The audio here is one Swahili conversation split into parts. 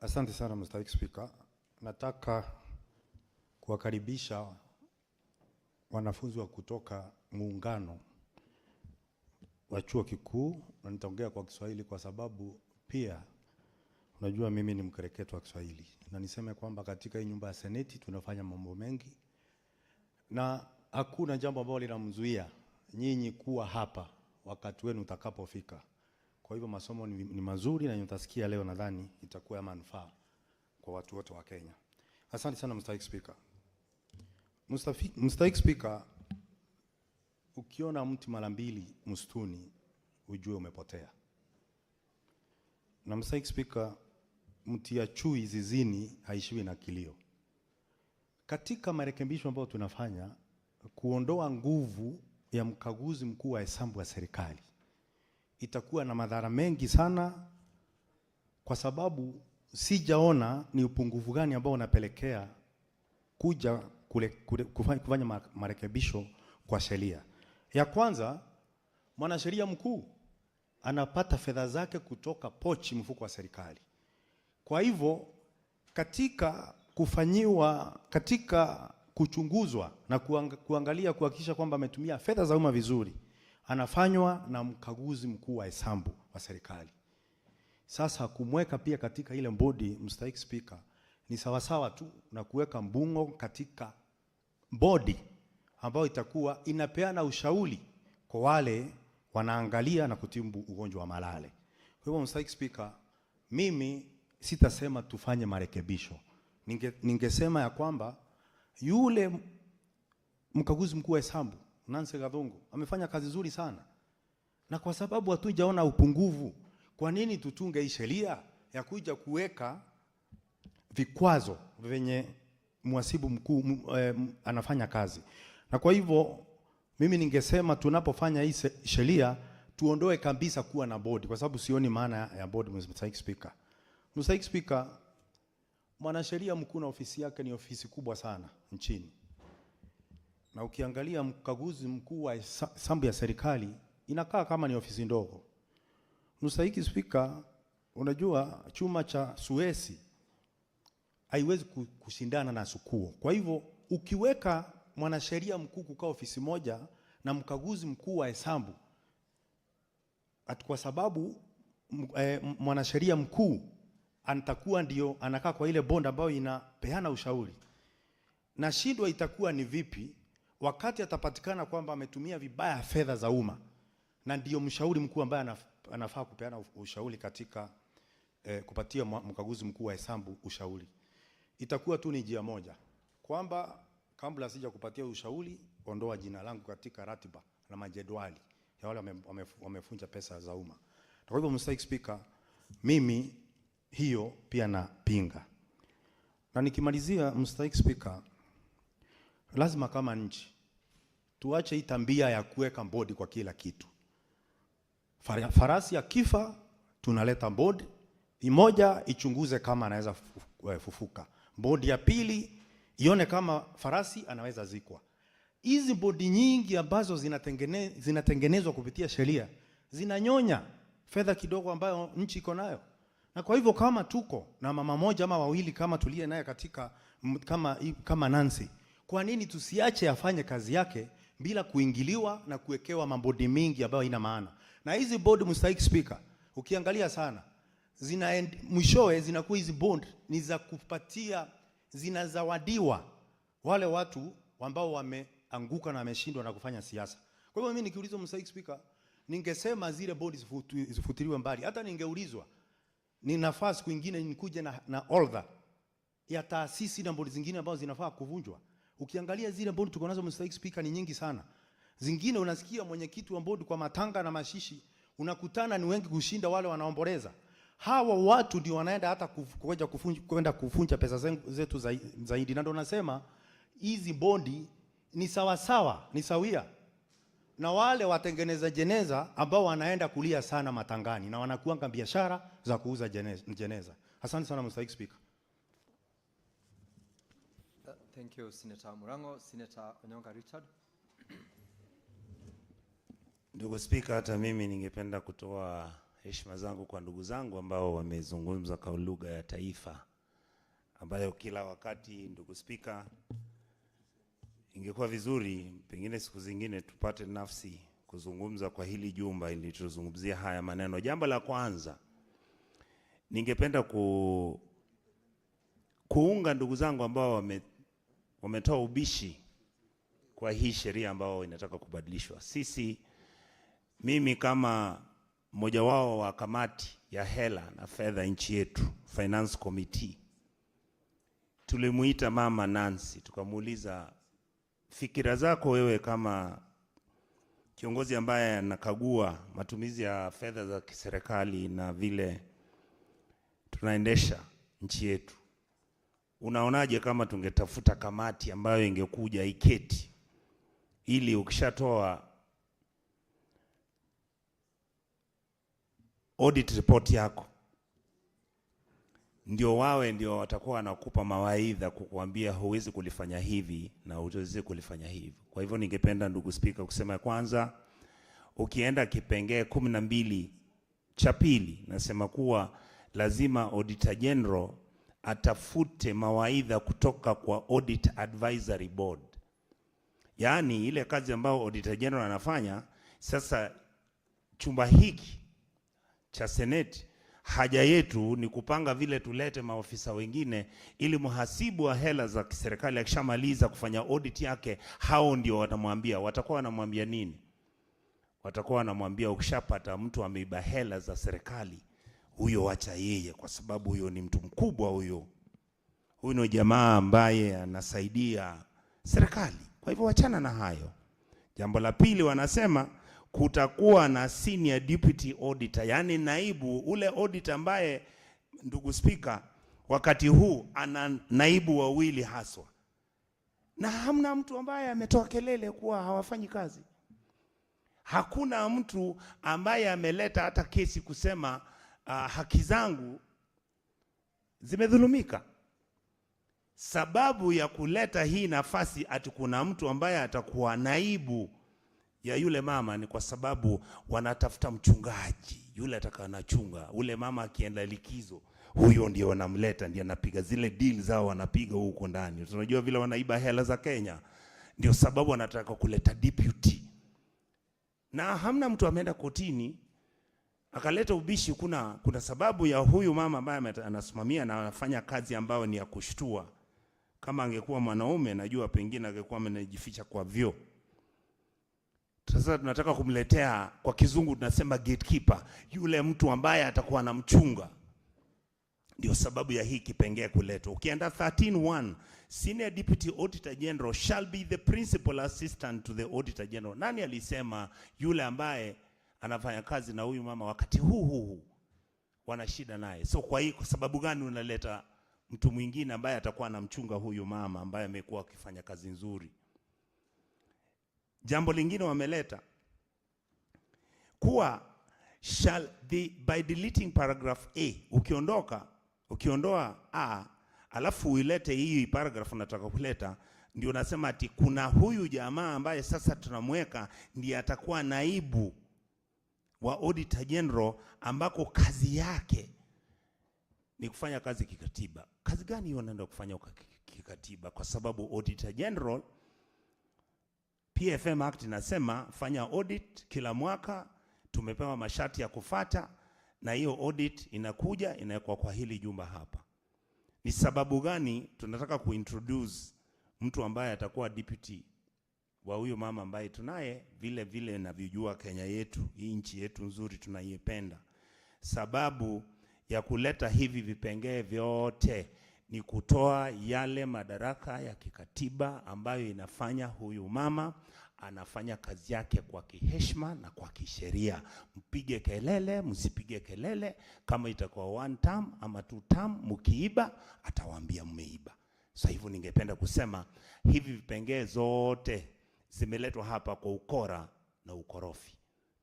Asante sana Mr. Speaker. Nataka kuwakaribisha wanafunzi wa kutoka muungano wa chuo kikuu, na nitaongea kwa Kiswahili kwa sababu pia unajua mimi ni mkereketo wa Kiswahili. Na niseme kwamba katika hii nyumba ya Seneti tunafanya mambo mengi na hakuna jambo ambalo linamzuia nyinyi kuwa hapa wakati wenu utakapofika. Kwa hivyo masomo ni mazuri na mtasikia leo, nadhani itakuwa ya manufaa kwa watu wote wa Kenya. Asante sana Mr. Speaker. Mr. Speaker, ukiona mti mara mbili msituni ujue umepotea. Na Mr. Speaker, mti ya chui zizini haishiwi na kilio. Katika marekebisho ambayo tunafanya kuondoa nguvu ya mkaguzi mkuu wa hesabu wa serikali, itakuwa na madhara mengi sana, kwa sababu sijaona ni upungufu gani ambao unapelekea kuja kufanya marekebisho kwa sheria. Ya kwanza, mwanasheria mkuu anapata fedha zake kutoka pochi, mfuko wa serikali. Kwa hivyo katika kuchunguzwa na kuangalia kuhakikisha kwamba ametumia fedha za umma vizuri, anafanywa na mkaguzi mkuu wa hesabu wa serikali. Sasa kumweka pia katika ile bodi, Mr. Speaker, ni sawasawa tu na kuweka mbungo katika bodi ambayo itakuwa inapeana ushauri kwa wale wanaangalia na kutibu ugonjwa wa malale. Kwa hivyo Mr. Speaker, mimi sitasema tufanye marekebisho. Ningesema ya kwamba yule mkaguzi mkuu wa hesabu Nancy Gathungu amefanya kazi nzuri sana, na kwa sababu hatujaona upungufu, kwa nini tutunge hii sheria ya kuja kuweka vikwazo venye mhasibu mkuu anafanya kazi? Na kwa hivyo mimi ningesema tunapofanya hii sheria tuondoe kabisa kuwa na bodi, kwa sababu sioni maana ya bodi. Mr. Speaker, Mr. Speaker, mwanasheria mkuu na ofisi yake ni ofisi kubwa sana nchini, na ukiangalia mkaguzi mkuu wa hesabu ya serikali inakaa kama ni ofisi ndogo. Mr. Speaker, unajua chuma cha Suezi haiwezi kushindana na sukuo. Kwa hivyo ukiweka mwanasheria mkuu kukaa ofisi moja na mkaguzi mkuu wa hesabu, kwa sababu mwanasheria mkuu anatakuwa ndio anakaa kwa ile bonda ambayo inapeana ushauri, na shindwa itakuwa ni vipi wakati atapatikana kwamba ametumia vibaya fedha za umma, na ndio mshauri mkuu ambaye anafaa kupeana ushauri katika kupatia mkaguzi mkuu wa hesabu ushauri. Itakuwa tu ni njia moja kwamba kabla sija kupatia ushauri, ondoa jina langu katika ratiba na majedwali ya wale wamefunja pesa za umma. Kwa hivyo Mr. Speaker, mimi hiyo pia napinga. Na nikimalizia Mr. Speaker, lazima kama nchi tuache hii tabia ya kuweka bodi kwa kila kitu. Farasi ya kifa tunaleta bodi moja ichunguze kama anaweza fufuka. Bodi ya pili ione kama farasi anaweza zikwa. Hizi bodi nyingi ambazo zinatengenezwa kupitia sheria zinanyonya fedha kidogo ambayo nchi iko nayo. Na kwa hivyo kama tuko na mama moja ama wawili kama tulie naye katika kama Nancy, kwa nini tusiache afanye kazi yake bila kuingiliwa na kuwekewa mabodi mingi ambayo haina maana? Na hizi bodi Mr. Speaker, ukiangalia sana mwishowe zinakuwa hizi bond ni za kupatia, zinazawadiwa wale watu ambao wameanguka na wameshindwa na kufanya siasa. Kwa hivyo mimi nikiulizwa Mr. Speaker, ningesema zile bodi zifutiliwe mbali. Hata ningeulizwa ni nafasi kwingine nikuje na order ya taasisi na bodi zingine ambazo zinafaa kuvunjwa. Ukiangalia zile bodi tuko nazo Mr. Speaker ni nyingi sana. Zingine unasikia mwenyekiti wa bodi kwa matanga na mashishi unakutana ni wengi kushinda wale wanaomboleza. Hawa watu ndio wanaenda hata kwenda kufunja pesa zetu zaidi. Na ndio nasema hizi bodi ni sawa, ni sawia na wale watengeneza jeneza ambao wanaenda kulia sana matangani na wanakuanga biashara za kuuza jeneza. Asante sana Mr. Speaker. Thank you Senator Murango. Senator Onyonga Richard. Ndugu Speaker, hata mimi ningependa kutoa heshima zangu kwa ndugu zangu ambao wamezungumza kwa lugha ya taifa, ambayo kila wakati, ndugu Spika, ingekuwa vizuri pengine siku zingine tupate nafsi kuzungumza kwa hili jumba ili tuzungumzie haya maneno. Jambo la kwanza, ningependa kuunga ndugu zangu ambao wametoa ubishi kwa hii sheria ambao inataka kubadilishwa. Mimi kama mmoja wao wa kamati ya hela na fedha nchi yetu, Finance Committee, tulimuita Mama Nancy tukamuuliza, fikira zako wewe kama kiongozi ambaye anakagua matumizi ya fedha za kiserikali na vile tunaendesha nchi yetu, unaonaje kama tungetafuta kamati ambayo ingekuja iketi, ili ukishatoa audit report yako ndio watakuwa wanakupa mawaidha kukuambia huwezi kulifanya hivi na huwezi kulifanya hivi. Kwa hivyo ningependa ndugu Spika kusema, kwanza, ukienda kipengee 12 cha pili, nasema kuwa lazima Auditor General atafute mawaidha kutoka kwa Audit Advisory Board. Yaani ile kazi ambayo Auditor General anafanya sasa, chumba hiki cha Senate, haja yetu ni kupanga vile tulete maofisa wengine, ili mhasibu wa hela za kiserikali akishamaliza kufanya audit yake, hao ndio watakuwa wanamwambia nini? Watakuwa wanamwambia, ukishapata mtu ameiba hela za serikali, huyo acha yeye, kwa sababu huyo ni mtu mkubwa, huyo ni jamaa ambaye anasaidia serikali. Kwa hivyo wachana na hayo. Jambo la pili, wanasema kutakuwa na senior deputy auditor, yani naibu, ule auditor ambaye, ndugu Spika, wakati huu ana naibu wawili haswa, na hamna mtu ambaye ametoa kelele kuwa hawafanyi kazi. Hakuna mtu ambaye ameleta hata kesi kusema haki zangu zimedhulumika. Sababu ya kuleta hii nafasi ati kuna mtu ambaye atakuwa naibu ya yule mama ni kwa sababu wanatafuta mchungaji yule atakaanachunga. Ule mama akienda likizo, huyo ndio wanamleta, ndio anapiga zile deal zao, wanapiga huko ndani. Tunajua vile wanaiba hela za Kenya, ndio sababu wanataka kuleta deputy. Na hamna mtu ameenda kotini akaleta ubishi. Kuna sababu ya huyu mama ambaye anasimamia na anafanya kazi ambayo ni ya kushtua. Kama angekuwa mwanaume, najua pengine angekuwa amenejificha kwa vyo. Sasa tunataka kumletea, kwa kizungu tunasema gatekeeper, yule mtu ambaye atakuwa anamchunga. Ndio sababu ya hii kipengee kuletwa. Ukienda 13(1), Senior Deputy Auditor General shall be the principal assistant to the Auditor General. Nani alisema yule ambaye anafanya kazi na huyu mama wakati huu wana shida naye? So kwa sababu gani unaleta mtu mwingine ambaye atakuwa anamchunga huyu mama ambaye amekuwa akifanya kazi nzuri? Jambo lingine wameleta kuwa by deleting paragraph A, ukiondoa A alafu uilete hii paragraph unataka kuleta, ndio nasema ati kuna huyu jamaa ambaye sasa tunamweka ndiye atakuwa naibu wa Auditor General, ambako kazi yake ni kufanya kazi kikatiba. Kazi gani hiyo anaenda kufanya kikatiba? Kwa sababu Auditor General, PFM Act inasema fanya audit kila mwaka, tumepewa masharti ya kufata, na hiyo audit inakuja inawekwa kwa hili jumba hapa. Ni sababu gani tunataka kuintroduce mtu ambaye atakuwa deputy wa huyo mama ambaye tunaye? Vile na vijua Kenya yetu, hii nchi yetu nzuri tunaipenda. Sababu ya kuleta hivi vipengee vyote ni kutoa yale madaraka ya kikatiba ambayo inafanya huyu mama anafanya kazi yake kwa kiheshima na kwa kisheria. Mpige kelele, msipige kelele. Kama itakuwa 1 term ama 2 term, mkiiba atawaambia mmeiba. Sasa hivyo ningependa kusema hivi vipengee zote zimeletwa hapa kwa ukora na ukorofi.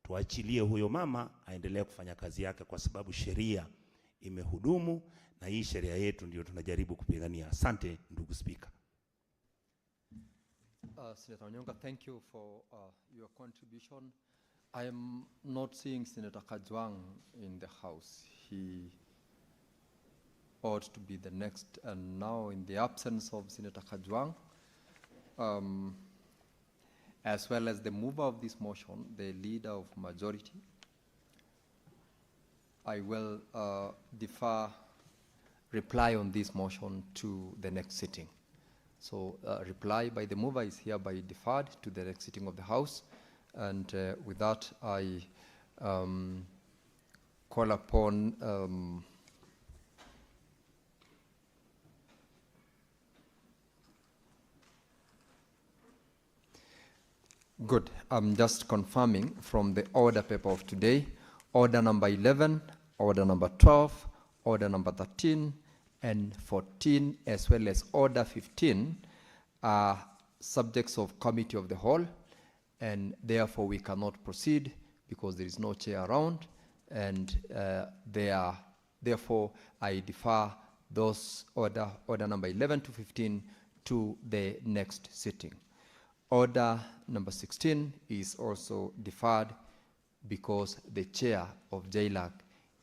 Tuachilie huyo mama aendelee kufanya kazi yake, kwa sababu sheria imehudumu na hii sheria yetu ndio tunajaribu kupigania. Asante ndugu Speaker. Senator Onyonga, thank you for your contribution. I am not seeing Senator Kajwang in the House. He ought to be the next, and now in the absence of Senator Kajwang, as well as the mover of this motion, the leader of majority, I will defer reply on this motion to the next sitting. So reply by the mover is hereby deferred to the next sitting of the House. And with that, I call upon good. I'm just confirming from the order paper of today, order number 11, order number 12, order number 13, and 14, as well as order 15 are subjects of committee of the whole, and therefore we cannot proceed because there is no chair around, and therefore I defer those order number 11 to 15 to the next sitting. Order number 16 is also deferred because the chair of JLAC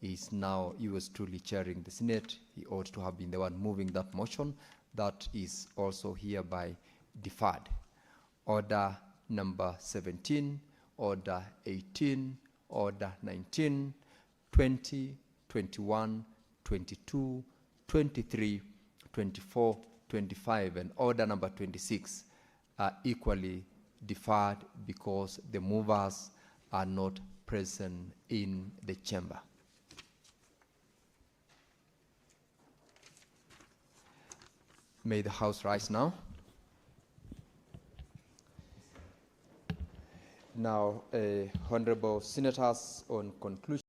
is now, he was truly chairing the Senate. He ought to have been the one moving that motion. That is also hereby deferred. Order number 17, order 18, order 19, 20, 21, 22, 23, 24, 25, and order number 26 are equally deferred because the movers are not present in the chamber. May the House rise now. Now, honorable senators, on conclusion.